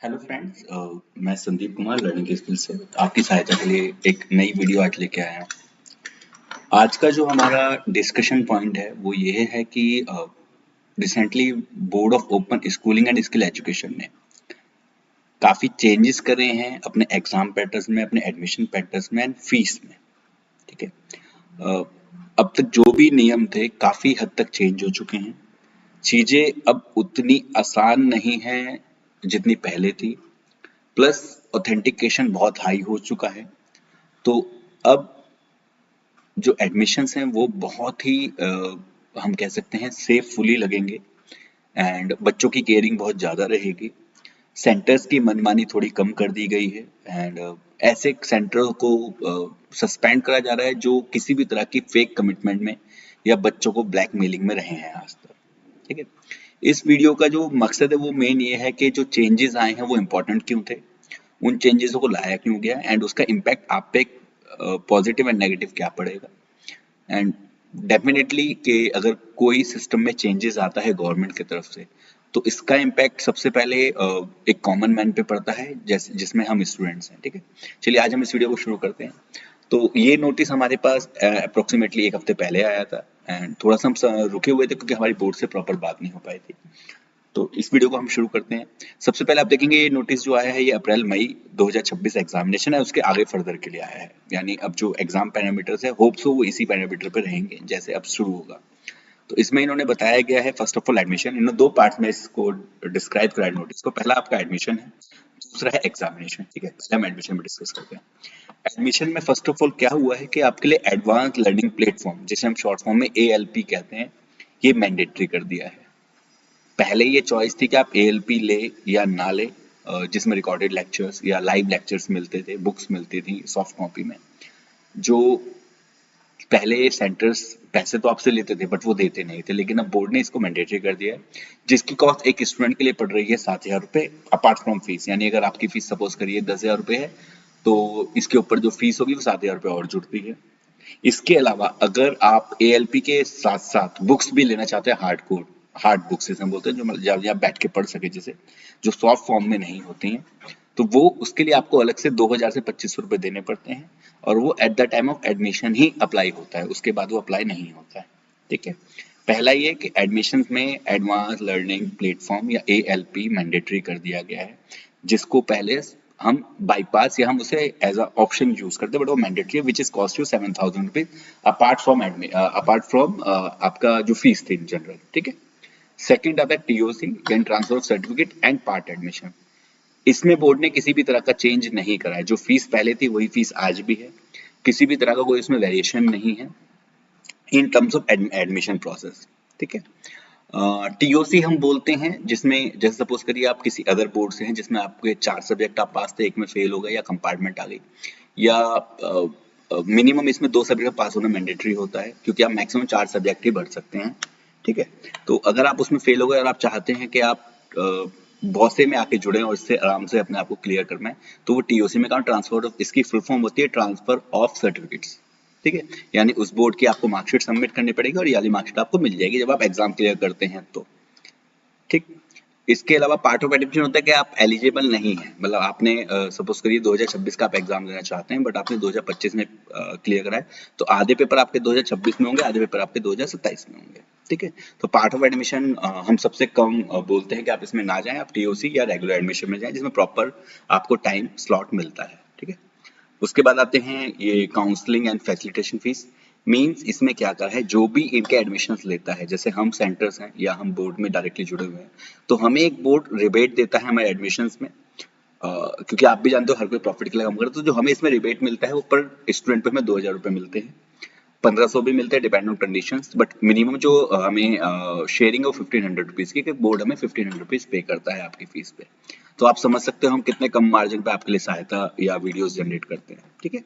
Hello friends, मैं Sandeep Kumar learning skill से आपकी सहायता के लिए एक नई वीडियो आज लेके आया हूँ। आज का जो हमारा डिस्कशन पॉइंट है वो ये है कि recently board of open schooling and skill education ने काफ़ी चेंजेस करे हैं अपने एग्जाम पैटर्न्स में, अपने एडमिशन पैटर्न्स में एंड फीस में। ठीक है। अ, अब तक जो भी नियम थे काफ़ी हद तक चेंज हो चुके हैं। चीज़ें अब उतनी आसान नहीं है जितनी पहले थी, प्लस ऑथेंटिकेशन बहुत हाई हो चुका है। तो अब जो एडमिशन्स हैं वो बहुत ही हम कह सकते हैं सेफफुली लगेंगे एंड बच्चों की केयरिंग बहुत ज़्यादा रहेगी। सेंटर्स की मनमानी थोड़ी कम कर दी गई है एंड ऐसे सेंटरों को सस्पेंड करा जा रहा है जो किसी भी तरह की फेक कमिटमेंट में या बच्चों को ब्लैकमेलिंग में रहे हैं आज तक। ठीक है। इस वीडियो का जो मकसद है वो मेन ये है कि जो चेंजेस आए हैं वो इम्पोर्टेंट क्यों थे, उन चेंजेस को लाया क्यों गया एंड उसका इम्पैक्ट आप पे पॉजिटिव एंड नेगेटिव क्या पड़ेगा। एंड डेफिनेटली कि अगर कोई सिस्टम में चेंजेस आता है गवर्नमेंट की तरफ से तो इसका इम्पैक्ट सबसे पहले एक कॉमन मैन पे पड़ता है, जैसे जिसमें हम स्टूडेंट्स हैं। ठीक है। चलिए आज हम इस वीडियो को शुरू करते हैं। तो ये नोटिस हमारे पास अप्रोक्सीमेटली एक हफ्ते पहले आया था एंड थोड़ा सा हम रुके हुए थे क्योंकि हमारी बोर्ड से प्रॉपर बात नहीं हो पाई थी। तो इस वीडियो को हम शुरू करते हैं। सबसे पहले आप देखेंगे ये नोटिस जो आया है ये अप्रैल मई 2026 एग्जामिनेशन है उसके आगे फर्दर के लिए आया है, यानी अब जो एग्जाम पैरामीटर्स है होप्स हो वो इसी पैरामीटर पे रहेंगे जैसे अब शुरू होगा। तो इसमें इन्होंने बताया गया है फर्स्ट ऑफ ऑल एडमिशन, इन्होंने दो पार्ट में इसको डिस्क्राइब करा है नोटिस को। पहला आपका एडमिशन है, दूसरा है एग्जामिनेशन। ठीक है, पहले हम एडमिशन में डिस्कस करते हैं। एडमिशन में फर्स्ट ऑफ ऑल क्या हुआ है कि आपके लिए एडवांस लर्निंग प्लेटफॉर्म, जिसे हम शॉर्ट फॉर्म में ALP कहते हैं, ये मैंडेटरी कर दिया है। पहले ये चॉइस थी कि आप ALP ले या ना ले, जिसमें रिकॉर्डेड लेक्चर्स या लाइव लेक्चर्स मिलते थे, बुक्स मिलती थी सॉफ्ट कॉपी में। जो पहले सेंटर्स पैसे तो आपसे लेते थे बट वो देते नहीं थे, लेकिन अब बोर्ड ने इसको मैंडेटरी कर दिया है, जिसकी कॉस्ट एक स्टूडेंट के लिए पड़ रही है 7,000 रुपये अपार्ट फ्रॉम फीस। यानी अगर आपकी फीस सपोज करिए 10,000 रुपये है तो इसके ऊपर जो फीस होगी वो 7,000 रुपये और जुड़ती है। इसके अलावा अगर आप ALP के साथ साथ बुक्स भी लेना चाहते हैं, हार्ड बुक्स जिसे हम बोलते हैं, जो मतलब जब आप बैठ के पढ़ सके, जिसे जो सॉफ्ट फॉर्म में नहीं होती हैं, तो वो उसके लिए आपको अलग से 2,000 से 2,500 रुपये देने पड़ते हैं और वो at the time of admission he apply होता है, उसके बाद वो अप्लाई नहीं होता है। ठीक है। पहला ये कि एडमिशन में एडवांस लर्निंग प्लेटफॉर्म या ALP मैंडेटरी कर दिया गया है, जिसको पहले हम बाईपास या हम उसे एज अ ऑप्शन यूज करते हैं, बट वो मैंडेटरी है which is cost you 7,000 rupees apart from आपका जो फीस थी इन जनरल। ठीक है। सेकंड आता है TOC यानी transfer of certificate and part admission. इसमें बोर्ड ने किसी भी तरह का चेंज नहीं करा है, जो फीस पहले थी वही फीस आज भी है, किसी भी तरह का कोई इसमें वेरिएशन नहीं है in terms of admission process. ठीक है। TOC हम बोलते हैं जिसमें जैसे सपोज करिए आप किसी अदर बोर्ड से हैं जिसमें आपके 4 सब्जेक्ट आप पास थे, एक में फेल हो गए या कंपार्टमेंट आ गई, या मिनिमम इसमें 2 सब्जेक्ट पास होना मैंडेटरी होता है क्योंकि आप मैक्सिमम 4 सब्जेक्ट ही भर सकते हैं। ठीक है। तो अगर आप उसमें फेल हो गए और आप चाहते हैं कि आप बहुत से में आके जुड़े और इससे आराम से अपने आप को क्लियर करना है, तो वो TOC में काम ट्रांसफर ऑफ, इसकी फुल फॉर्म होती है ट्रांसफर ऑफ सर्टिफिकेट्स। ठीक है। यानी उस बोर्ड की आपको मार्कशीट सबमिट करनी पड़ेगी और ये वाली मार्कशीट आपको मिल जाएगी जब आप एग्जाम क्लियर करते हैं तो। ठीक। इसके अलावा पार्ट ऑफ एडमिशन होता है कि आप एलिजिबल नहीं है, मतलब आपने सपोज करिए 2026 का आप एग्जाम देना चाहते हैं बट आपने 2025 में क्लियर करा है, तो आधे पेपर आपके 2026 में होंगे, आधे पेपर आपके 2027 में होंगे। ठीक है। तो पार्ट ऑफ एडमिशन हम सबसे कम बोलते हैं कि आप इसमें ना जाएं, आप TOC या रेगुलर एडमिशन में जाएं जिसमें प्रॉपर आपको टाइम स्लॉट मिलता है। ठीक है। उसके बाद आते हैं ये counselling and facilitation fees. Means इसमें क्या आता है, जो भी इनके एडमिशन्स लेता है, जैसे हम सेंटर्स हैं या हम बोर्ड में डायरेक्टली जुड़े हुए हैं, तो हमें एक बोर्ड रिबेट देता है हमारे एडमिशन्स में। क्योंकि आप भी जानते हो हर कोई प्रॉफिट के लिए काम करता है, तो जो हमें इसमें रिबेट मिलता है वो पर स्टूडेंट पे हमें 2,000 रुपये मिलते हैं, 1,500 भी मिलते हैं depend on conditions, but minimum जो हमें शेयरिंग है 1,500 रुपीज की, कि बोर्ड हमें 1,500 रुपीज पे करता है आपकी फीस पे। तो आप समझ सकते हो हम कितने कम मार्जिन पे आपके लिए सहायता या वीडियोस जनरेट करते हैं। ठीक है।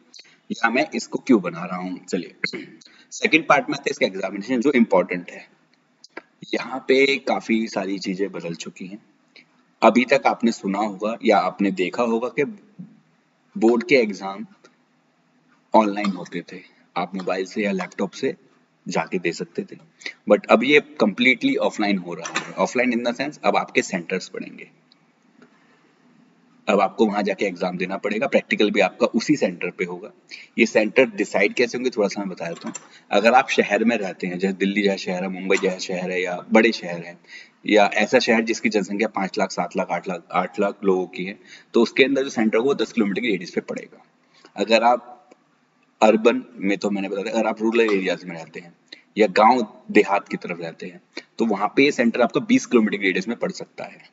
या मैं इसको क्यों बना रहा हूँ, चलिए सेकंड पार्ट में आते हैं इसका एग्जामिनेशन जो इम्पोर्टेंट है। यहाँ पे काफी सारी चीजें बदल चुकी हैं। अभी तक आपने सुना होगा या आपने देखा होगा कि बोर्ड के एग्जाम ऑनलाइन होते थे, आप मोबाइल से या लैपटॉप से जाके दे सकते थे, बट अब ये कंप्लीटली ऑफलाइन हो रहा है। ऑफलाइन इन द सेंस अब आपके सेंटर्स पड़ेंगे। अब आपको वहां जाके एग्जाम देना पड़ेगा, प्रैक्टिकल भी आपका उसी सेंटर पे होगा। ये सेंटर डिसाइड कैसे होंगे थोड़ा सा मैं बता देता हूँ। अगर आप शहर में रहते हैं, जैसे दिल्ली जैसा शहर है, मुंबई जैसा शहर है, या बड़े शहर है, या ऐसा शहर जिसकी जनसंख्या 5 लाख 7 लाख 8 लाख लोगों की है, तो उसके अंदर जो सेंटर होगा वो 10 किलोमीटर की रेडियस पे पड़ेगा। अगर आप अर्बन में, तो मैंने बताया, अगर आप रूरल एरियाज में रहते हैं या गांव देहात की तरफ रहते हैं, तो वहां पे ये सेंटर आपका 20 किलोमीटर की रेडियस में पड़ सकता है।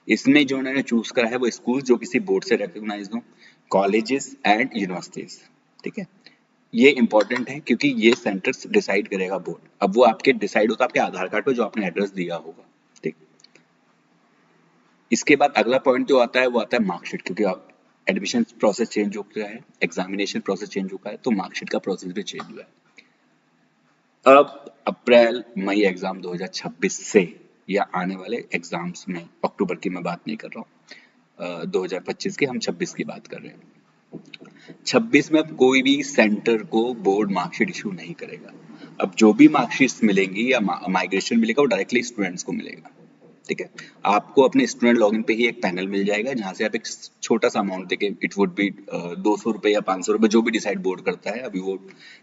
इसमें जो उन्होंने चूज करा है वो स्कूल जो किसी बोर्ड से रिकॉग्नाइज्ड हो, कॉलेजेस एंड यूनिवर्सिटीज। ठीक है, ये इंपॉर्टेंट है क्योंकि ये सेंटर्स डिसाइड करेगा बोर्ड। अब वो आपके डिसाइड होता है आपके आधार कार्ड पे जो आपने एड्रेस दिया होगा। ठीक, इसके बाद अगला पॉइंट जो आता है वो आता है मार्कशीट, क्योंकि आप एडमिशन प्रोसेस चेंज हो गया है, एग्जामिनेशन प्रोसेस चेंज हो गया है, तो मार्कशीट का प्रोसेस भी चेंज हुआ है। अब अप्रैल मई एग्जाम 2026 से, या आने वाले एग्जाम्स में, अक्टूबर की मैं बात नहीं कर रहा हूँ, 2025 की, हम 26 की बात कर रहे हैं। 26 में अब कोई भी सेंटर को बोर्ड मार्कशीट इशू नहीं करेगा। अब जो भी मार्कशीट्स मिलेंगी या माइग्रेशन मिलेगा वो डायरेक्टली स्टूडेंट्स को मिलेगा। ठीक है, आपको अपने स्टूडेंट लॉगिन पे ही एक पैनल मिल जाएगा जहां से आप एक छोटा सा अमाउंट देके, इट वुड बी 200 रुपए या 500 रुपए, जो भी डिसाइड बोर्ड करता है, अभी वो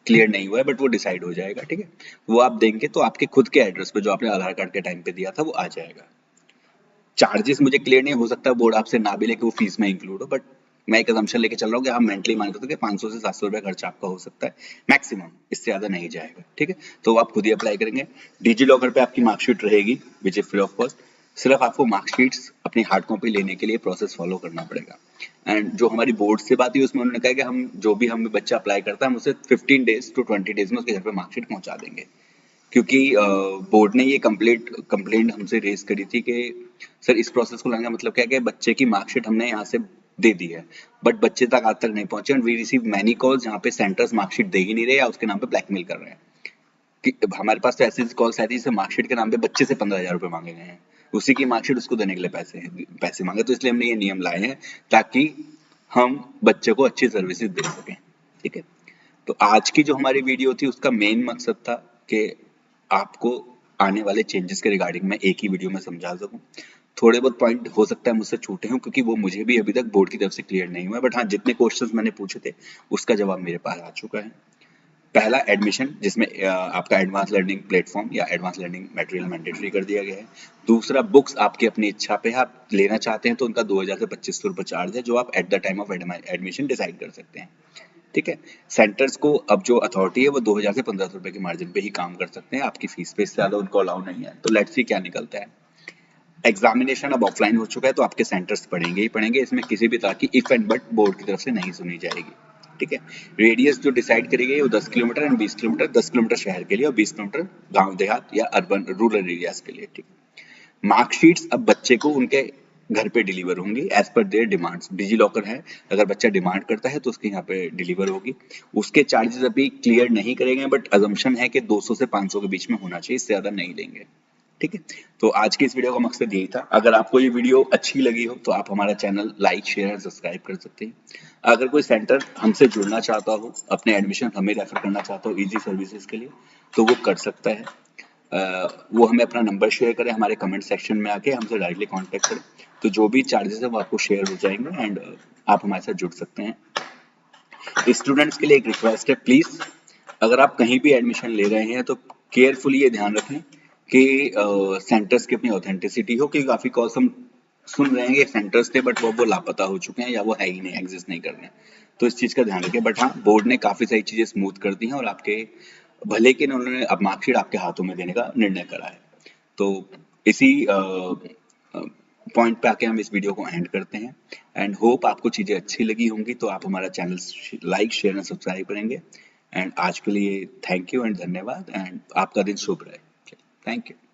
क्लियर नहीं हुआ है बट वो डिसाइड हो जाएगा। ठीक है, वो आप देंगे तो आपके खुद के एड्रेस पे जो आपने आधार कार्ड के टाइम पे दिया था वो आ जाएगा। चार्जेस मुझे क्लियर नहीं, हो सकता है बोर्ड आपसे ना भी लेके वो फीस में इंक्लूड हो, बट मैं एक असम्पशन लेके चल रहा हूँ कि आप मेंटली मान सकते हो कि 500 से 700 रुपए खर्चा आपका हो सकता है मैक्सिमम, इससे ज्यादा नहीं जाएगा। ठीक है, तो आप खुद ही अप्लाई करेंगे। डिजी लॉकर पे आपकी मार्कशीट रहेगी which is free of cost. सिर्फ आपको मार्कशीट्स अपनी हार्ड कॉपी लेने के लिए प्रोसेस फॉलो करना पड़ेगा। एंड जो हमारी बोर्ड से बात हुई उसमें उन्होंने कहा कि हम जो भी हमें बच्चा अप्लाई करता है हम उसे 15 डेज to 20 डेज में उसके घर पे मार्कशीट पहुंचा देंगे। क्योंकि बोर्ड ने ये कंप्लेंट हमसे रेज करी थी कि सर इस प्रोसेस को लाने का मतलब क्या है कि बच्चे की मार्कशीट हमने यहाँ से दे दी है बट बच्चे तक आज तक नहीं पहुंचे, and we receive many calls जहाँ पे सेंटर्स मार्कशीट दे ही नहीं रहे या उसके नाम पे ब्लैकमेल कर रहे हैं। कि हमारे पास तो ऐसी कॉल्स आती है मार्कशीट के नाम पे बच्चे से 15,000 रुपए मांगे गए हैं, उसी की मार्कशीट उसको देने के लिए पैसे मांगे। तो इसलिए हमने ये नियम लाए हैं ताकि हम बच्चे को अच्छी सर्विसेज दे सकें। ठीक है, तो आज की जो हमारी वीडियो थी उसका मेन मकसद था कि आपको आने वाले चेंजेस के रिगार्डिंग मैं एक ही वीडियो में समझा सकूं। थोड़े बहुत पॉइंट हो सकता है मुझसे छूटे हों क्योंकि वो मुझे भी अभी तक बोर्ड की तरफ से क्लियर नहीं हुआ है, बट हाँ जितने क्वेश्चंस मैंने पूछे थे उसका जवाब मेरे पास आ चुका है। पहला एडमिशन, जिसमें आपका एडवांस लर्निंग प्लेटफॉर्म या एडवांस लर्निंग मटेरियल मैंडेटरी कर दिया गया है। दूसरा, बुक्स आपकी अपनी इच्छा पे है, आप लेना चाहते हैं तो उनका 2000 से 2500 रुपए चार्ज है जो आप at the time of admission decide कर सकते हैं। ठीक है, सेंटर्स को अब जो अथॉरिटी है वो 2000 से 1500 रुपए के मार्जिन पे ही काम कर सकते हैं, आपकी फीस पे, इससे ज्यादा उनको अलाउ नहीं है। तो लेट्स सी क्या निकलता है। एग्जामिनेशन अब ऑफलाइन हो चुका है तो आपके सेंटर्स पढ़ेंगे ही पढ़ेंगे, इसमें किसी भी तरह की इफ एंड बट बोर्ड की तरफ से नहीं सुनी जाएगी। ठीक है, रेडियस जो डिसाइड करी गई वो 10 किलोमीटर एंड 20 किलोमीटर, 10 किलोमीटर शहर के लिए और 20 किलोमीटर गांव देहात या अर्बन रूरल एरियाज के लिए। ठीक, मार्कशीट्स अब बच्चे को उनके घर पे डिलीवर होंगी as per there demands. Digi locker है, अगर बच्चा डिमांड करता है तो उसके यहाँ पे डिलीवर होगी। उसके चार्जेस अभी क्लियर नहीं करेंगे बट अजम्पशन है कि 200 से 500 के बीच में होना चाहिए, इससे ज्यादा नहीं लेंगे। ठीक है, तो आज की इस वीडियो का मकसद यही था। अगर आपको ये वीडियो अच्छी लगी हो तो आप हमारा चैनल लाइक शेयर और सब्सक्राइब कर सकते हैं। अगर कोई सेंटर हमसे जुड़ना चाहता हो, अपने एडमिशन हमें रेफर करना चाहता हो इजी सर्विसेज के लिए, तो वो कर सकता है। वो हमें अपना नंबर शेयर करें, हमारे कमेंट सेक्शन में आके हमसे डायरेक्टली कांटेक्ट करें, तो जो भी चार्जेस है वो आपको शेयर हो जाएंगे एंड आप हमारे साथ जुड़ सकते हैं। स्टूडेंट्स के लिए एक रिक्वेस्ट है, प्लीज अगर आप कहीं भी एडमिशन ले रहे हैं तो केयरफुली ये ध्यान रखें कि सेंटर्स की अपनी ऑथेंटिसिटी हो, क्योंकि काफी कॉल्स हम सुन रहे हैं कि सेंटर्स थे बट वो लापता हो चुके हैं या वो है ही नहीं, एग्जिस्ट नहीं कर रहे हैं, तो इस चीज का ध्यान रखें। बट हाँ, बोर्ड ने काफी सारी चीजें स्मूथ कर दी हैं और आपके भले के उन्होंने अब मार्कशीट आपके हाथों में देने का निर्णय करा है। तो इसी पॉइंट पे आके हम इस वीडियो को एंड करते हैं एंड होप आपको चीजें अच्छी लगी होंगी, तो आप हमारा channel like share and subscribe करेंगे। एंड आज के लिए थैंक यू एंड धन्यवाद एंड आपका दिन शुभ रहे। Thank you.